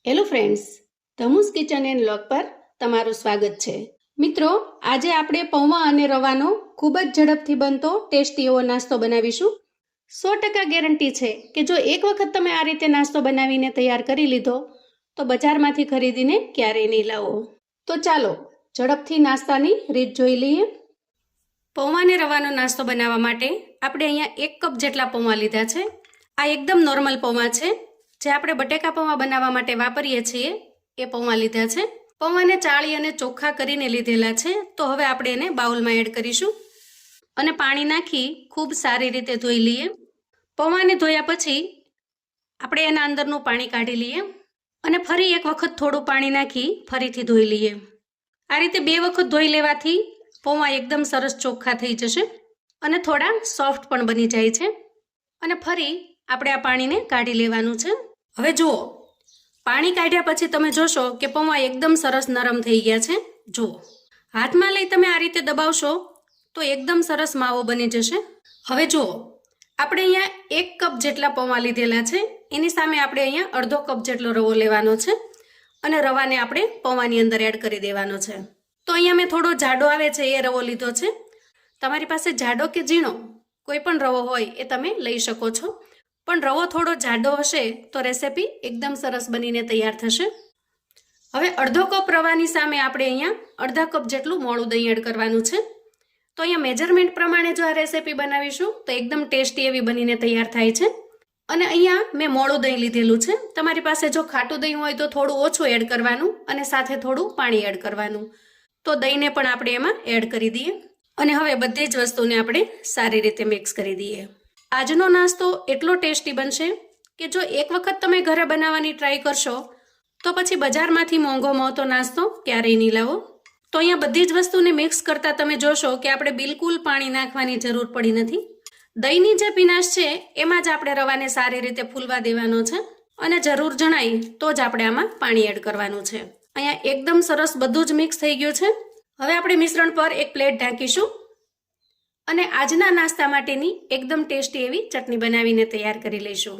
Hello friends, Dhamus kitchen and vlog પર તમારું સ્વાગત છે. મિત્રો, આજે આપણે પૌવા અને રવાનો ખૂબ જ ઝડપથી બનતો ટેસ્ટી એવો નાસ્તો બનાવીશું. 100% ગેરંટી છે કે જો એક વખત તમે આ રીતે નાસ્તો બનાવીને તૈયાર કરી લીધો તો બજારમાંથી ખરીદીને ક્યારેય નહીં લાવો. તો ચાલો ઝડપથી નાસ્તાની રીત જોઈ લઈએ. પૌવા અને રવાનો નાસ્તો બનાવવા માટે આપણે અહીંયા 1 કપ જેટલા પૌવા લીધા છે. આ એકદમ નોર્મલ પૌવા છે, જે આપણે બટેકા પૌવા બનાવવા માટે વાપરીએ છીએ એ પૌવા લીધા છે. પૌવાને ચાળી અને ચોખ્ખા કરીને લીધેલા છે. તો હવે આપણે એને બાઉલમાં એડ કરીશું અને પાણી નાખી ખૂબ સારી રીતે ધોઈ લઈએ. પૌવાને ધોયા પછી આપણે એના અંદરનું પાણી કાઢી લઈએ અને ફરી એક વખત થોડું પાણી નાખી ફરીથી ધોઈ લઈએ. આ રીતે 2 વખત ધોઈ લેવાથી પૌવા એકદમ સરસ ચોખ્ખા થઈ જશે અને થોડા સોફ્ટ પણ બની જાય છે. અને ફરી આપણે આ પાણીને કાઢી લેવાનું છે. હવે જુઓ, પાણી કાઢ્યા પછી તમે જોશો કે પૌવા એકદમ સરસ નરમ થઈ ગયા છે. જુઓ, હાથમાં લઈ તમે આ રીતે દબાવશો તો એકદમ સરસ માવો બની જશે. હવે જુઓ, આપણે અહીંયા 1 કપ જેટલા પૌવા લીધેલા છે, એની સામે આપણે અહીંયા અડધો કપ જેટલો રવો લેવાનો છે અને રવાને આપણે પૌવાની અંદર એડ કરી દેવાનો છે. તો અહીંયા મેં થોડો જાડો આવે છે એ રવો લીધો છે. તમારી પાસે જાડો કે ઝીણો કોઈ પણ રવો હોય એ તમે લઈ શકો છો, પણ રવો થોડો જાડો હશે તો રેસીપી એકદમ સરસ બનીને તૈયાર થશે. હવે અડધો કપ રવાની સામે આપણે અહીંયા અડધા કપ જેટલું મોળું દહીં એડ કરવાનું છે. તો અહીંયા મેજરમેન્ટ પ્રમાણે જો આ રેસીપી બનાવીશું તો એકદમ ટેસ્ટી એવી બનીને તૈયાર થાય છે. અને અહીંયા મેં મોળું દહીં લીધેલું છે. તમારી પાસે જો ખાટું દહીં હોય તો થોડું ઓછું એડ કરવાનું અને સાથે થોડું પાણી એડ કરવાનું. તો દહીંને પણ આપણે એમાં એડ કરી દઈએ અને હવે બધી જ વસ્તુને આપણે સારી રીતે મિક્સ કરી દઈએ. આજનો નાસ્તો એટલો ટેસ્ટી બનશે કે જો એક વખત તમે ઘરે બનાવવાની ટ્રાય કરશો તો પછી બજારમાંથી મોંઘો મળતો નાસ્તો ક્યારેય નહીં લાવો. તો અહીંયા બધી જ વસ્તુને મિક્સ કરતાં તમે જોશો કે આપણે બિલકુલ પાણી નાખવાની જરૂર પડી નથી. દહીંની જે પીનાશ છે એમાં જ આપણે રવાને સારી રીતે ફૂલવા દેવાનો છે અને જરૂર જણાય તો જ આપણે આમાં પાણી એડ કરવાનું છે. અહીંયા એકદમ સરસ બધું જ મિક્સ થઈ ગયું છે. હવે આપણે મિશ્રણ પર એક પ્લેટ ઢાંકીશું અને આજના નાસ્તા માટેની એકદમ ટેસ્ટી એવી ચટણી બનાવીને તૈયાર કરી લઈશું.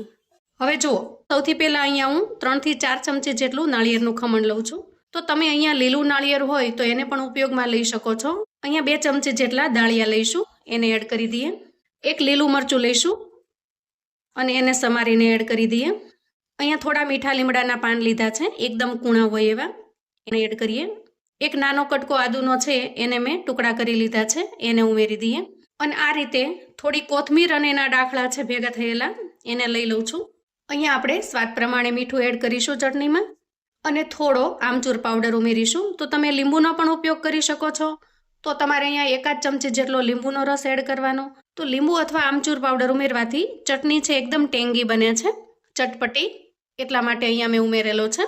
હવે જુઓ, સૌથી પહેલાં અહીંયા હું 3 થી 4 ચમચી જેટલું નાળિયેરનું ખમણ લઉં છું. તો તમે અહીંયા લીલું નાળિયેર હોય તો એને પણ ઉપયોગમાં લઈ શકો છો. અહીંયા 2 ચમચી જેટલા દાળિયા લઈશું, એને એડ કરી દઈએ. 1 લીલું મરચું લઈશું અને એને સમારીને એડ કરી દઈએ. અહીંયા થોડા મીઠા લીમડાના પાન લીધા છે, એકદમ કૂણા હોય એવા, એને એડ કરીએ. 1 નાનો કટકો આદુનો છે એને મેં ટુકડા કરી લીધા છે, એને ઉમેરી દઈએ. અને આ રીતે થોડી કોથમીર અને એના ડાખલા છે ભેગા થયેલા, એને લઈ લઉં છું. અહીંયા આપણે સ્વાદ પ્રમાણે મીઠું એડ કરીશું ચટણીમાં અને થોડો આમચૂર પાવડર ઉમેરીશું. તો તમે લીંબુનો પણ ઉપયોગ કરી શકો છો. તો તમારે અહીંયા 1 ચમચી જેટલો લીંબુનો રસ એડ કરવાનો. તો લીંબુ અથવા આમચૂર પાવડર ઉમેરવાથી ચટણી છે એકદમ ટેંગી બને છે, ચટપટી, એટલા માટે અહીંયા મેં ઉમેરેલો છે.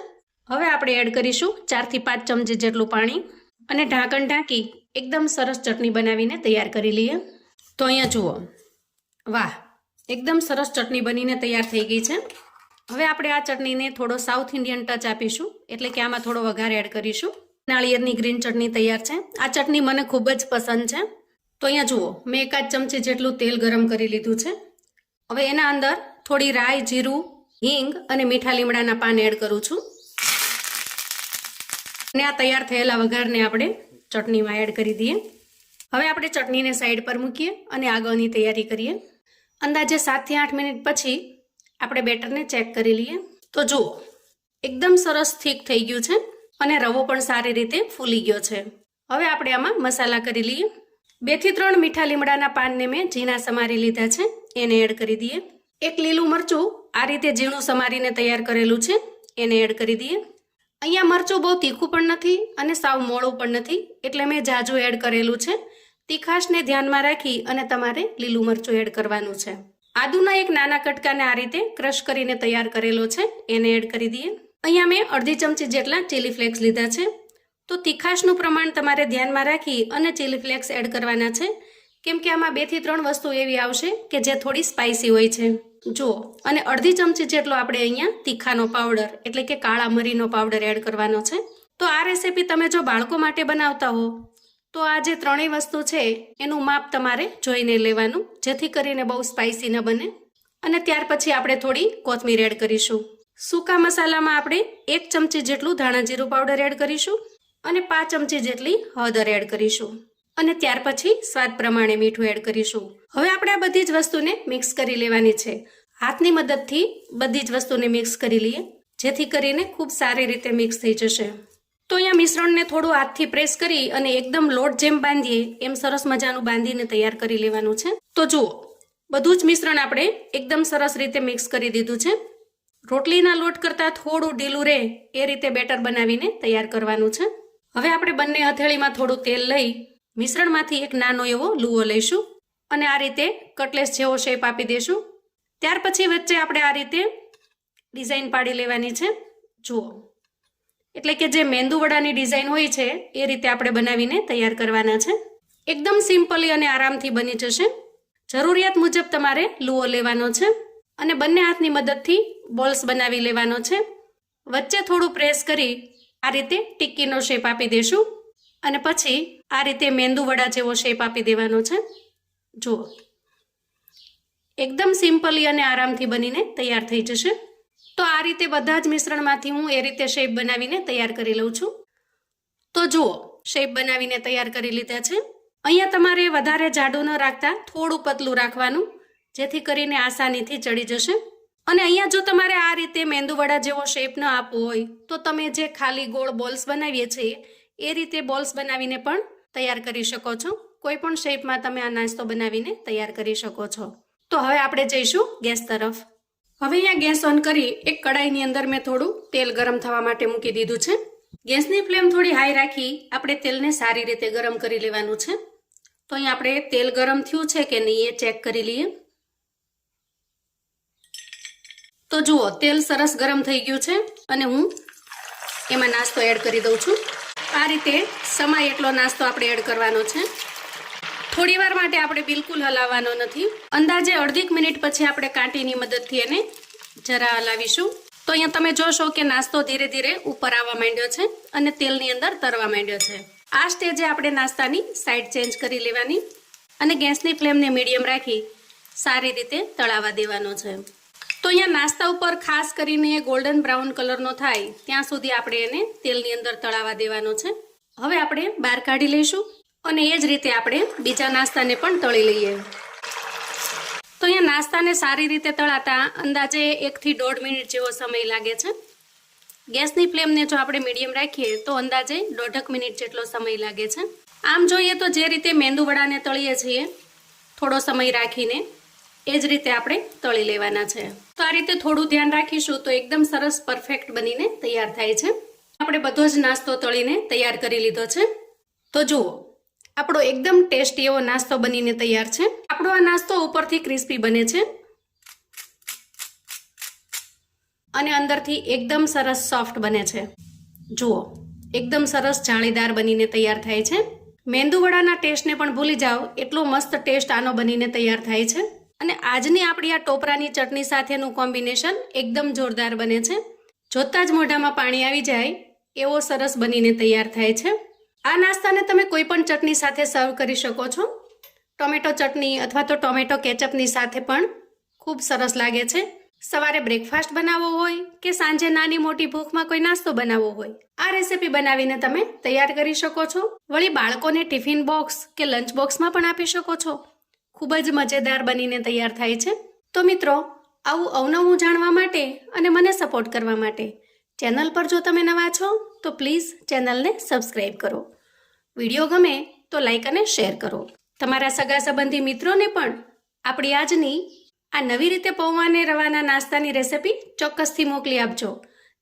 હવે આપણે એડ કરીશું 4 થી 5 ચમચી જેટલું પાણી અને ઢાંકણ ઢાંકી એકદમ સરસ ચટણી બનાવીને તૈયાર કરી લઈએ. તો અહીંયા જુઓ, વાહ, એકદમ સરસ ચટણી બનીને તૈયાર થઈ ગઈ છે. હવે આપણે આ ચટણીને થોડો સાઉથ ઇન્ડિયન ટચ આપીશું, એટલે કે આમાં થોડો વઘાર એડ કરીશું. નાળિયેરની ગ્રીન ચટણી તૈયાર છે. આ ચટણી મને ખૂબ જ પસંદ છે. તો અહીંયા જુઓ, મેં 1 ચમચી જેટલું તેલ ગરમ કરી લીધું છે. હવે એના અંદર થોડી રાઈ, જીરું, હિંગ અને મીઠા લીમડાના પાન એડ કરું છું અને આ તૈયાર થયેલા વઘારને આપણે ચટણીમાં એડ કરી દઈએ. હવે આપણે ચટણીને સાઈડ પર મૂકીએ અને આગળની તૈયારી કરીએ. અંદાજે 7 થી 8 મિનિટ પછી આપણે બેટરને ચેક કરી લઈએ. તો જુઓ, એકદમ સરસ થીક થઈ ગયું છે અને રવો પણ સારી રીતે ફૂલી ગયો છે. હવે આપણે આમાં મસાલા કરી લઈએ. 2 થી 3 મીઠા લીમડાના પાનને મેં ઝીણા સમારી લીધા છે, એને એડ કરી દઈએ. 1 લીલું મરચું આ રીતે ઝીણું સમારીને તૈયાર કરેલું છે, એને એડ કરી દઈએ. અહીંયા મરચું બહુ તીખું પણ નથી અને સાવ મોળું પણ નથી, એટલે મેં જાજુ એડ કરેલું છે. તીખાશને ધ્યાનમાં રાખી અને તમારે લીલું મરચું એડ કરવાનું છે. આદુના 1 નાના કટકાને આ રીતે ક્રશ કરીને તૈયાર કરેલો છે, એને એડ કરી દઈએ. અહીંયા મેં અડધી ચમચી જેટલા ચીલી ફ્લેક્સ લીધા છે. તો તીખાશનું પ્રમાણ તમારે ધ્યાનમાં રાખી અને ચીલી ફ્લેક્સ એડ કરવાના છે, કેમ કે આમાં 2 થી 3 વસ્તુ એવી આવશે કે જે થોડી સ્પાઇસી હોય છે. જુઓ, અને અડધી ચમચી જેટલો આપણે અહીંયા તીખાનો પાવડર એટલે કે કાળા મરીનો પાવડર એડ કરવાનો છે. તો આ રેસીપી તમે જો બાળકો માટે બનાવતા હો તો આ જે 3 વસ્તુ છે એનું માપ તમારે જોઈને લેવાનું, જેથી કરીને બહુ સ્પાઇસી ન બને. અને ત્યાર પછી આપણે થોડી કોથમીર એડ કરીશું. સૂકા મસાલામાં આપણે 1 ચમચી જેટલું ધાણા જીરું પાવડર એડ કરીશું અને 5 ચમચી જેટલી હળદર એડ કરીશું અને ત્યાર પછી સ્વાદ પ્રમાણે મીઠું એડ કરીશું. હવે આપણે આ બધી જ વસ્તુને મિક્સ કરી લેવાની છે. હાથની મદદથી બધી જ વસ્તુને મિક્સ કરી લઈએ, જેથી કરીને ખૂબ સારી રીતે મિક્સ થઈ જશે. તો અહીંયા મિશ્રણને થોડું હાથથી પ્રેસ કરી અને એકદમ લોટ જેમ બાંધીએ એમ સરસ મજાનું બાંધીને તૈયાર કરી લેવાનું છે. તો જુઓ, બધું જ મિશ્રણ આપણે એકદમ સરસ રીતે મિક્સ કરી દીધું છે. રોટલીના લોટ કરતાં થોડું ઢીલું રહે એ રીતે બેટર બનાવીને તૈયાર કરવાનું છે. હવે આપણે બંને હથેળીમાં થોડું તેલ લઈ મિશ્રણમાંથી એક નાનો એવો લુઓ લઈશું અને આ રીતે કટલેસ જેવો શેપ આપી દઈશું. ત્યાર પછી વચ્ચે આપણે આ રીતે ડિઝાઇન પાડી લેવાની છે. જુઓ, એટલે કે જે મેંદુ વડાની ડિઝાઇન હોય છે એ રીતે આપણે બનાવીને તૈયાર કરવાના છે. એકદમ સિમ્પલી અને આરામથી બની જશે. જરૂરિયાત મુજબ તમારે લુઓ લેવાનો છે અને બંને હાથની મદદથી બોલ્સ બનાવી લેવાનો છે. વચ્ચે થોડું પ્રેસ કરી આ રીતે ટિક્કીનો શેપ આપી દેશું અને પછી આ રીતે મેંદુ વડા જેવો શેપ આપી દેવાનો છે. જુઓ, એકદમ સિમ્પલી અને આરામથી બનીને તૈયાર થઈ જશે. તો આ રીતે બધા જ મિશ્રણમાંથી હું એ રીતે શેપ બનાવીને તૈયાર કરી લઉં છું. તો જુઓ, શેપ બનાવીને તૈયાર કરી લીધા છે. અહીંયા તમારે વધારે જાડું ન રાખતા થોડું પતલું રાખવાનું, જેથી કરીને આસાનીથી ચડી જશે. અને અહીંયા જો તમારે આ રીતે મેંદુવડા જેવો શેપ ન આપવો હોય તો તમે જે ખાલી ગોળ બોલ્સ બનાવીએ છીએ એ રીતે બોલ્સ બનાવીને પણ તૈયાર કરી શકો છો. કોઈ પણ શેપમાં તમે આ નાસ્તો બનાવીને તૈયાર કરી શકો છો. તો હવે આપણે જઈશું ગેસ તરફ. હવે અહીંયા ગેસ ઓન કરી એક કડાઈની અંદર મેં થોડું તેલ ગરમ થવા માટે મૂકી દીધું છે. ગેસની ફ્લેમ થોડી હાઈ રાખી આપણે તેલને સારી રીતે ગરમ કરી લેવાનું છે. તો અહીંયા આપણે તેલ ગરમ થયું છે કે નહીં એ ચેક કરી લઈએ. તો જુઓ, તેલ સરસ ગરમ થઈ ગયું છે અને હું એમાં નાસ્તો એડ કરી દઉં છું. આ રીતે સમાય એટલો નાસ્તો આપણે એડ કરવાનો છે. થોડી વાર માટે આપણે બિલકુલ હલાવવાનો નથી. અંદાજે અડધી મિનિટ પછી આપણે કાંટીની મદદથી એને જરા હલાવીશું. તો અહીંયા તમે જોશો કે નાસ્તો ધીરે ધીરે ઉપર આવવા માંડ્યો છે અને તેલની અંદર તરવા માંડ્યો છે. આ સ્ટેજે આપણે નાસ્તાની સાઈડ ચેન્જ કરી લેવાની અને ગેસની ફ્લેમને મીડિયમ રાખી સારી રીતે તળાવવા દેવાનો છે. તો અહીંયા નાસ્તા ઉપર ખાસ કરીને ગોલ્ડન બ્રાઉન કલરનો થાય ત્યાં સુધી આપણે એને તેલની અંદર તળાવવા દેવાનો છે. હવે આપણે બહાર કાઢી લઈશું અને એ જ રીતે આપણે બીજા નાસ્તાને પણ તળી લઈએ. તો અહીંયા નાસ્તાને સારી રીતે તળાતા અંદાજે 1 થી 1.5 મિનિટ જેવો સમય લાગે છે. ગેસની ફ્લેમને જો આપણે મીડિયમ રાખીએ તો અંદાજે 1.5 મિનિટ જેટલો સમય લાગે છે. આમ જોઈએ તો જે રીતે મેંદુ વડાને તળીએ છીએ થોડો સમય રાખીને એ જ રીતે આપણે તળી લેવાના છે. તો આ રીતે થોડું ધ્યાન રાખીશું તો એકદમ સરસ પરફેક્ટ બનીને તૈયાર થાય છે. આપણે બધો જ નાસ્તો તળીને તૈયાર કરી લીધો છે. તો જુઓ, આપણો એકદમ ટેસ્ટી એવો નાસ્તો બનીને તૈયાર છે. આપણો આ નાસ્તો ઉપરથી ક્રિસ્પી બને છે અને અંદરથી એકદમ સરસ સોફ્ટ બને છે. જુઓ, એકદમ સરસ જાળીદાર બનીને તૈયાર થાય છે. મેંદુ વડાના ટેસ્ટને પણ ભૂલી જાઓ એટલો મસ્ત ટેસ્ટ આનો બનીને તૈયાર થાય છે. અને આજની આપણી આ ટોપરાની ચટણી સાથેનું કોમ્બિનેશન એકદમ જોરદાર બને છે. જોતાં જ મોઢામાં પાણી આવી જાય એવો સરસ બનીને તૈયાર થાય છે. આ નાસ્તાને તમે કોઈ પણ ચટણી સાથે સર્વ કરી શકો છો. ટોમેટો ચટણી અથવા તો ટોમેટો કેચઅપની સાથે પણ ખૂબ સરસ લાગે છે. સવારે બ્રેકફાસ્ટ બનાવવો હોય કે સાંજે નાની મોટી ભૂખમાં કોઈ નાસ્તો બનાવવો હોય, આ રેસીપી બનાવીને તમે તૈયાર કરી શકો છો. વળી બાળકોને ટિફિન બોક્સ કે લંચ બોક્સમાં પણ આપી શકો છો. ખૂબ જ મજેદાર બનીને તૈયાર થાય છે. તો મિત્રો, આવું અવનવું જાણવા માટે અને મને સપોર્ટ કરવા માટે ચેનલ પર જો તમે નવા છો તો પ્લીઝ ચેનલને સબસ્ક્રાઈબ કરો. વિડીયો ગમે તો લાઈક અને શેર કરો. તમારા સગા સંબંધી મિત્રોને પણ આપણી આજની આ નવી રીતે પૌવા અને રવાના નાસ્તાની રેસીપી ચોક્કસથી મોકલી આપજો,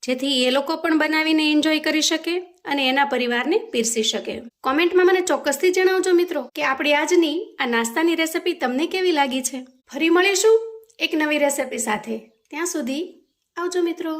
જેથી એ લોકો પણ બનાવીને એન્જોય કરી શકે અને એના પરિવારને પીરસી શકે. કોમેન્ટમાં મને ચોક્કસથી જણાવજો મિત્રો કે આપણી આજની આ નાસ્તાની રેસીપી તમને કેવી લાગી છે. ફરી મળીશું એક નવી રેસીપી સાથે. ત્યાં સુધી આવજો મિત્રો.